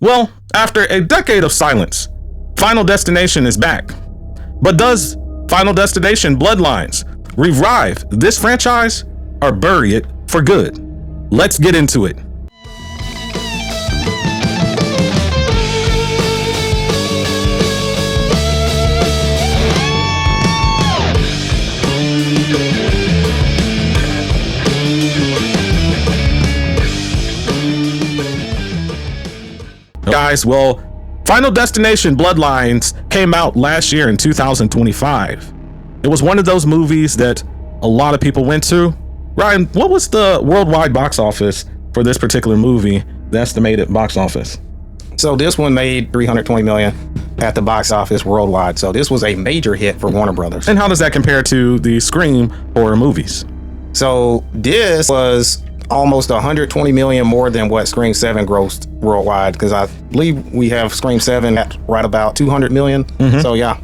Well, after a decade of silence, Final Destination is back. But does Final Destination Bloodlines revive this franchise or bury it for good? Let's get into it. Guys, well, Final Destination Bloodlines came out last year in 2025. It was one of those movies that a lot of people went to. Ryan, what was the worldwide box office for this particular movie, the estimated box office? So this one made $320 million at the box office worldwide. So this was a major hit for Warner Brothers. And how does that compare to the Scream horror movies? So this was almost 120 million more than what Scream 7 grossed worldwide, because I believe we have Scream 7 at right about 200 million. So yeah,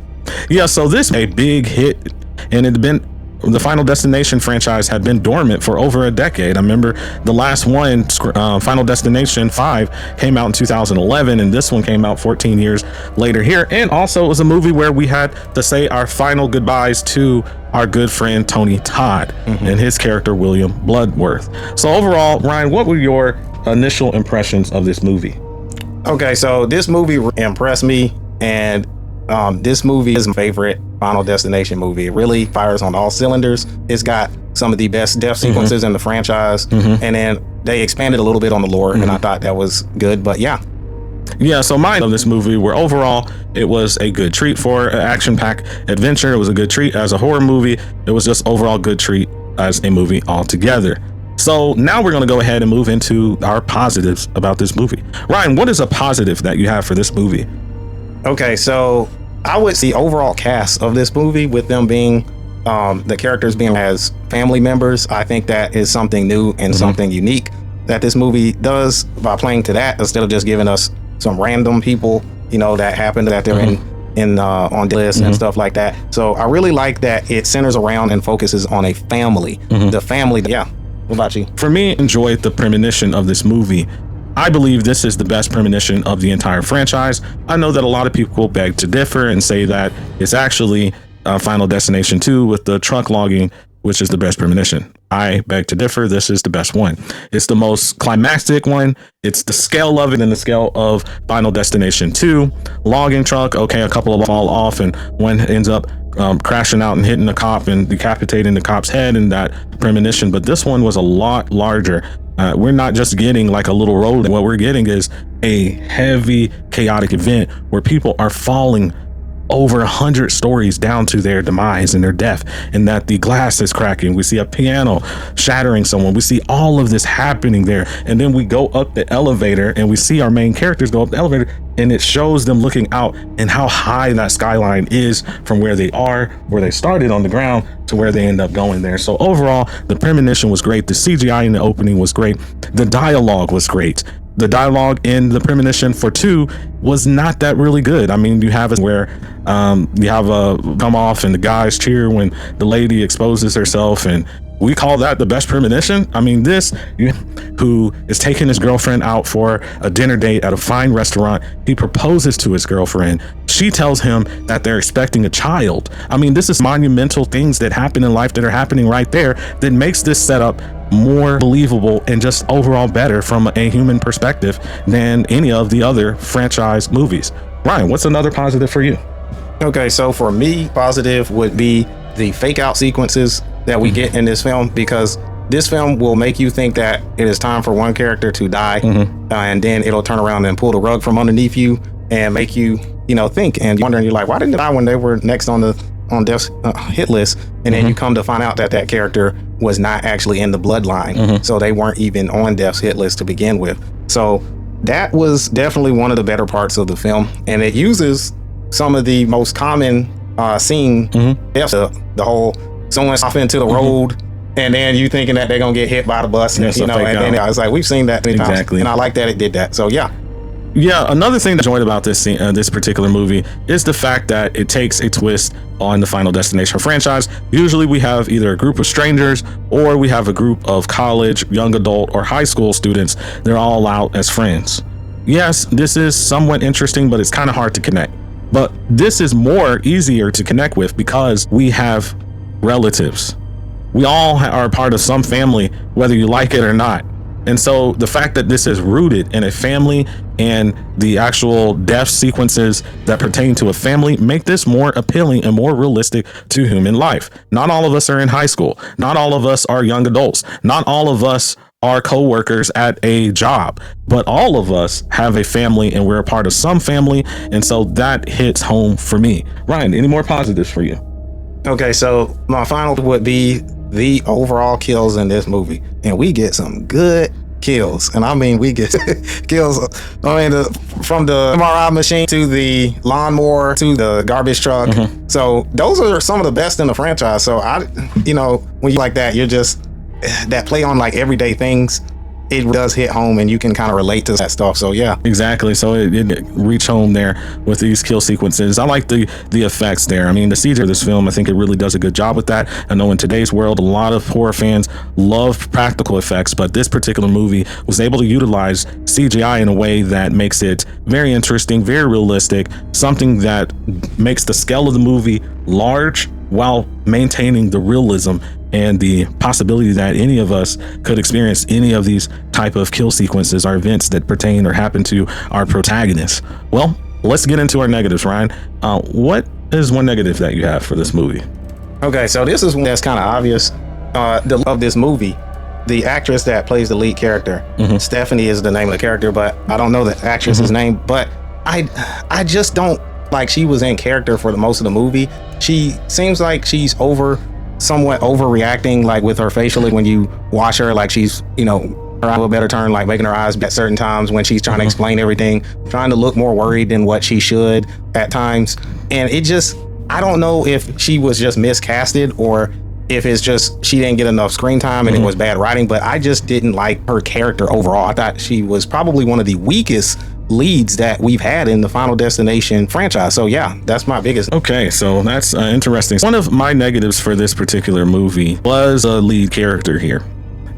so this is a big hit, and the Final Destination franchise had been dormant for over a decade. I remember the last one, Final Destination 5, came out in 2011, and this one came out 14 years later here. And also it was a movie where we had to say our final goodbyes to our good friend Tony Todd and his character William Bloodworth. So overall, Ryan, what were your initial impressions of this movie? Okay, so this movie impressed me, and this movie is my favorite Final Destination movie. It really fires on all cylinders. It's got some of the best death sequences in the franchise, and then they expanded a little bit on the lore, and I thought that was good. But yeah, so mine of this movie were overall, it was a good treat for an action-packed adventure. It was a good treat as a horror movie. It was just overall good treat as a movie altogether. So now we're going to go ahead and move into our positives about this movie. Ryan, what is a positive that you have for this movie? Okay, so I would see overall cast of this movie with them being the characters being as family members. I think that is something new and something unique that this movie does by playing to that, instead of just giving us some random people, that happen that they're in on the list and stuff like that. So I really like that it centers around and focuses on a family. The family. Yeah. What about you? For me, enjoyed the premonition of this movie. I believe this is the best premonition of the entire franchise. I know that a lot of people beg to differ and say that it's actually Final Destination 2 with the truck logging, which is the best premonition. I beg to differ. This is the best one. It's the most climactic one. It's the scale of it and the scale of Final Destination 2. Logging truck, okay, a couple of them fall off and one ends up crashing out and hitting the cop and decapitating the cop's head in that premonition. But this one was a lot larger. We're not just getting like a little road. What we're getting is a heavy, chaotic event where people are falling over 100 stories down to their demise and their death, and that the glass is cracking. We see a piano shattering someone. We see all of this happening there, and then we go up the elevator and we see our main characters go up the elevator, and it shows them looking out and how high that skyline is from where they are, where they started on the ground, to where they end up going there. So overall, the premonition was great. The CGI in the opening was great. The dialogue was great. The dialogue in the premonition for 2 was not that really good. I mean, you have it where you have a come off and the guys cheer when the lady exposes herself, and we call that the best premonition. I mean, who is taking his girlfriend out for a dinner date at a fine restaurant. He proposes to his girlfriend. She tells him that they're expecting a child. I mean, this is monumental things that happen in life that are happening right there that makes this setup more believable and just overall better from a human perspective than any of the other franchise movies. Ryan, what's another positive for you? Okay, so for me, positive would be the fake out sequences that we get in this film, because this film will make you think that it is time for one character to die, and then it'll turn around and pull the rug from underneath you and make you, think and wondering, you're like, why didn't they die when they were next on death's hit list? And then you come to find out that character was not actually in the bloodline, so they weren't even on death's hit list to begin with. So that was definitely one of the better parts of the film, and it uses some of the most common scene deaths, the whole someone's off into the road, and then you thinking that they're gonna get hit by the bus, and then it's like, we've seen that many times, and I like that it did that. So yeah, another thing that I enjoyed about this this particular movie is the fact that it takes a twist on the Final Destination franchise. Usually we have either a group of strangers or we have a group of college, young adult, or high school students. They're all out as friends. yes, this is somewhat interesting, but it's kind of hard to connect. But this is easier to connect with because we have relatives. We all are part of some family, whether you like it or not. And so the fact that this is rooted in a family and the actual death sequences that pertain to a family make this more appealing and more realistic to human life. Not all of us are in high school. Not all of us are young adults. Not all of us are co-workers at a job, but all of us have a family and we're a part of some family. And so that hits home for me. Ryan, any more positives for you? Okay, so my final would be the overall kills in this movie, and we get some good kills, and I mean we get kills. I mean, from the MRI machine to the lawnmower to the garbage truck. So those are some of the best in the franchise. So when you like that, you're just that play on like everyday things. It does hit home, and you can kind of relate to that stuff. So yeah, exactly. So it reach home there with these kill sequences. I like the effects there. I mean, the CGI of this film, I think it really does a good job with that. I know in today's world, a lot of horror fans love practical effects, but this particular movie was able to utilize CGI in a way that makes it very interesting, very realistic, something that makes the scale of the movie large while maintaining the realism and the possibility that any of us could experience any of these type of kill sequences or events that pertain or happen to our protagonists. Well, let's get into our negatives, Ryan. What is one negative that you have for this movie? Okay, so this is one that's kind of obvious. Of this movie, the actress that plays the lead character, Stephanie is the name of the character, but I don't know the actress's name. But I just don't like, she was in character for the most of the movie. She seems like she's somewhat overreacting, like with her facially when you watch her, like she's, a better term, like making her eyes at certain times when she's trying to explain everything, trying to look more worried than what she should at times. And it just, I don't know if she was just miscasted or if it's just she didn't get enough screen time and it was bad writing, but I just didn't like her character overall. I thought she was probably one of the weakest leads that we've had in the Final Destination franchise. So yeah, that's my biggest. Okay, so that's interesting. One of my negatives for this particular movie was a lead character here.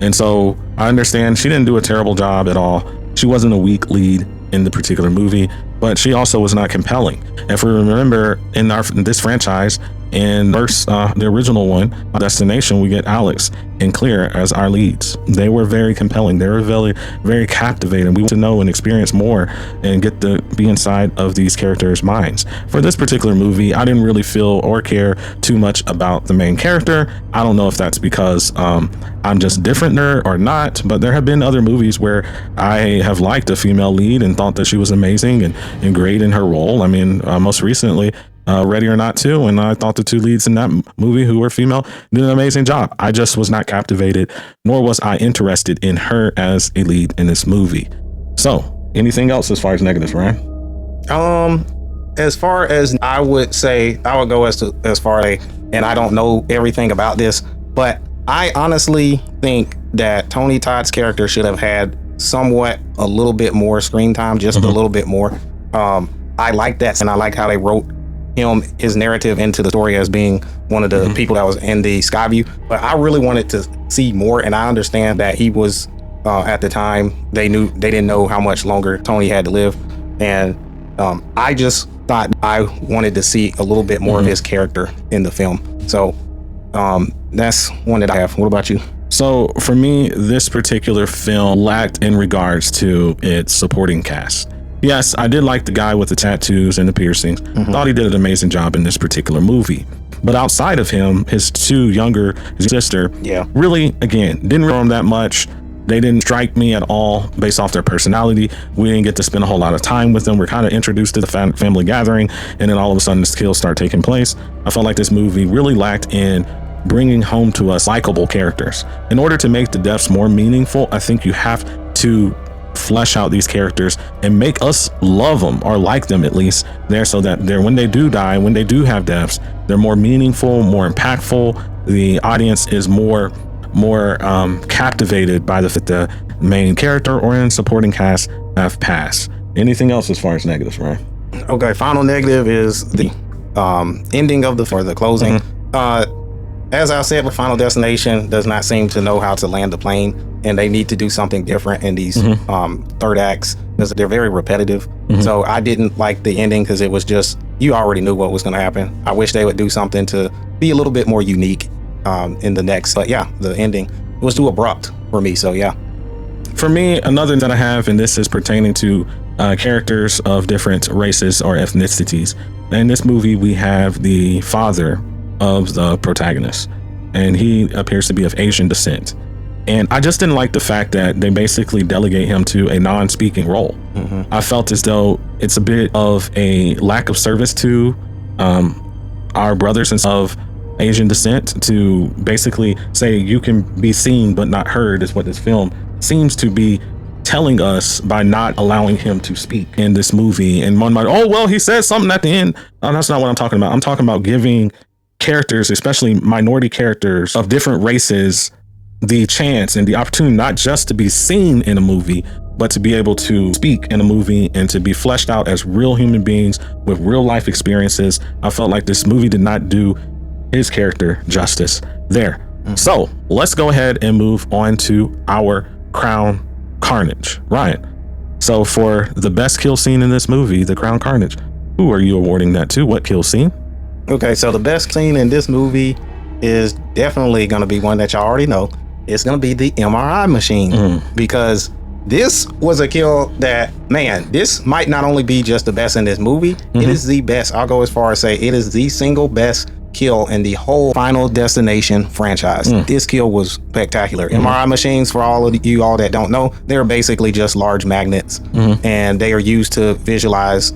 And so I understand she didn't do a terrible job at all. She wasn't a weak lead in the particular movie, but she also was not compelling. If we remember in this franchise, in the original one, Destination, we get Alex and Claire as our leads. They were very compelling. They were very, very captivating. We want to know and experience more and get to be inside of these characters' minds. For this particular movie, I didn't really feel or care too much about the main character. I don't know if that's because I'm just different or not, but there have been other movies where I have liked a female lead and thought that she was amazing and great in her role. I mean, most recently, Ready or Not 2, and I thought the two leads in that movie who were female did an amazing job. I just was not captivated, nor was I interested in her as a lead in this movie. So, anything else as far as negatives, Ryan? As far as I would say, I would go as far as, and I don't know everything about this, but I honestly think that Tony Todd's character should have had somewhat a little bit more screen time, just a little bit more. I like that, and I like how they wrote his narrative into the story as being one of the people that was in the Skyview. But I really wanted to see more, and I understand that he was at the time they didn't know how much longer Tony had to live, and I just thought I wanted to see a little bit more of his character in the film. So that's one that I have. What about you? So for me, this particular film lacked in regards to its supporting cast. Yes, I did like the guy with the tattoos and the piercings. Thought he did an amazing job in this particular movie. But outside of him, his his sister, really, again, didn't really that much. They didn't strike me at all based off their personality. We didn't get to spend a whole lot of time with them. We're kind of introduced to the family gathering, and then all of a sudden the kills start taking place. I felt like this movie really lacked in bringing home to us likable characters. In order to make the deaths more meaningful, I think you have to flesh out these characters and make us love them or like them at least there, so that when they do die, when they do have deaths, they're more meaningful, more impactful. The audience is more captivated by the main character or in supporting cast have passed. Anything else as far as negatives, right? Okay, final negative is the ending of the closing. As I said, with Final Destination does not seem to know how to land the plane, and they need to do something different in these third acts. because they're very repetitive. So I didn't like the ending because it was just, you already knew what was going to happen. I wish they would do something to be a little bit more unique in the next. But yeah, the ending was too abrupt for me. So yeah. For me, another that I have, and this is pertaining to characters of different races or ethnicities. In this movie, we have the father of the protagonist, and he appears to be of Asian descent. And I just didn't like the fact that they basically delegate him to a non-speaking role. I felt as though it's a bit of a lack of service to our brothers and of Asian descent to basically say you can be seen but not heard, is what this film seems to be telling us by not allowing him to speak in this movie. And one might, oh, well, he says something at the end. Oh, that's not what I'm talking about. I'm talking about giving characters, especially minority characters of different races, the chance and the opportunity not just to be seen in a movie, but to be able to speak in a movie and to be fleshed out as real human beings with real life experiences. I felt like this movie did not do his character justice there. So let's go ahead and move on to our Crown Carnage. Ryan, so for the best kill scene in this movie, the Crown Carnage, who are you awarding that to? What kill scene? Okay, so the best scene in this movie is definitely going to be one that y'all already know. It's going to be the MRI machine, because this was a kill that, man, this might not only be just the best in this movie, it is the best. I'll go as far as say it is the single best kill in the whole Final Destination franchise. This kill was spectacular. MRI machines, for all of you all that don't know, they're basically just large magnets, and they are used to visualize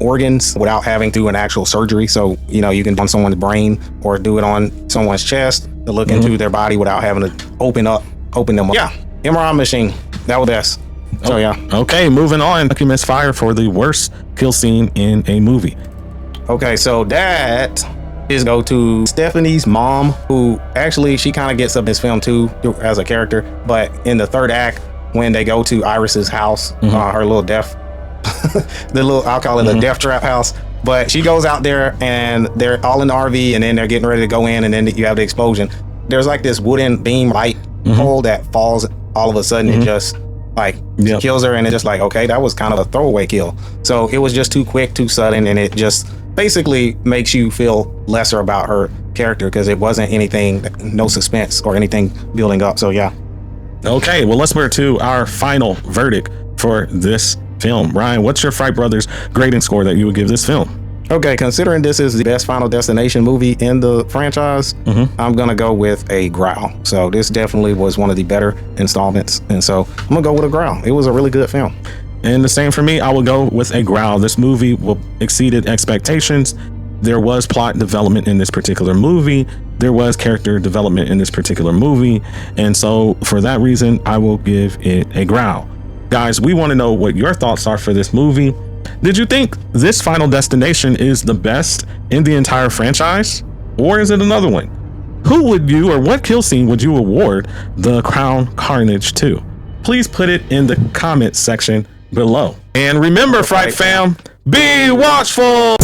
organs without having to do an actual surgery. So, you know, you can do it on someone's brain or do it on someone's chest to look into their body without having to open them up. Yeah, MRI machine, that was best. So yeah. Okay, moving on. MISFIRE for the worst kill scene in a movie. Okay, so that is go to Stephanie's mom, who actually, she kind of gets up in this film too as a character, but in the third act, when they go to Iris's house, her little death, I'll call it a death trap house, but she goes out there and they're all in the RV, and then they're getting ready to go in, and then you have the explosion. There's like this wooden beam light pole that falls all of a sudden. It just like kills her, and it's just like, okay, that was kind of a throwaway kill. So it was just too quick, too sudden, and it just basically makes you feel lesser about her character because it wasn't anything, no suspense or anything building up. So yeah. Okay, well, let's move to our final verdict for this film. Ryan, what's your Fright Brothers grading score that you would give this film? Okay, considering this is the best Final Destination movie in the franchise, I'm gonna go with a growl. So this definitely was one of the better installments, and so I'm gonna go with a growl. It was a really good film. And the same for me, I will go with a growl. This movie exceeded expectations. There was plot development in this particular movie. There was character development in this particular movie. And so for that reason, I will give it a growl. Guys, we want to know what your thoughts are for this movie. Did you think this Final Destination is the best in the entire franchise? Or is it another one? Who would you, or what kill scene would you award the Crown Carnage to? Please put it in the comment section below. And remember, Fright Fam, be watchful.